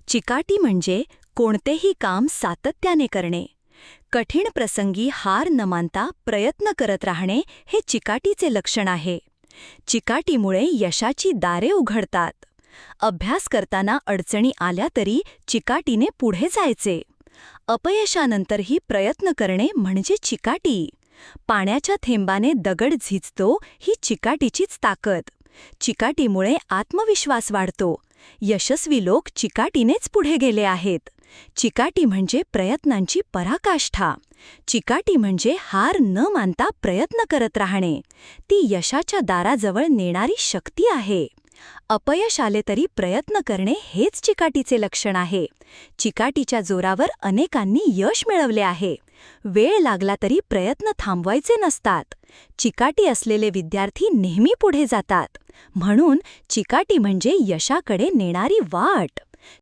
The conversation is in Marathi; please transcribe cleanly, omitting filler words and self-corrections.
चिकाटी म्हणजे कोणतेही काम सातत्याने करणे. कठीण प्रसंगी हार न मानता प्रयत्न करत राहणे हे चिकाटीचे लक्षण आहे. चिकाटीमुळे यशाची दारे उघडतात. अभ्यास करताना अडचणी आल्या तरी चिकाटीने पुढे जायचे. अपयशानंतरही प्रयत्न करणे म्हणजे चिकाटी. पाण्याच्या थेंबाने दगड झिजतो ही चिकाटीचीच ताकद. चिकाटीमुळे आत्मविश्वास वाढतो. यशस्वी लोक चिकाटीनेच पुढे गेले आहेत. चिकाटी म्हणजे प्रयत्नांची पराकाष्ठा. चिकाटी म्हणजे हार न मानता प्रयत्न करत राहणे. ती यशाच्या दाराजवळ नेणारी शक्ती आहे. अपयश आले तरी प्रयत्न करणे हेच चिकाटीचे लक्षण आहे. चिकाटीच्या जोरावर अनेकांनी यश मिळवले आहे. वेळ लागला तरी प्रयत्न थांबवायचे नसतात. चिकाटी असलेले विद्यार्थी नेहमी पुढे जातात. म्हणून चिकाटी म्हणजे यशाकडे नेणारी वाट.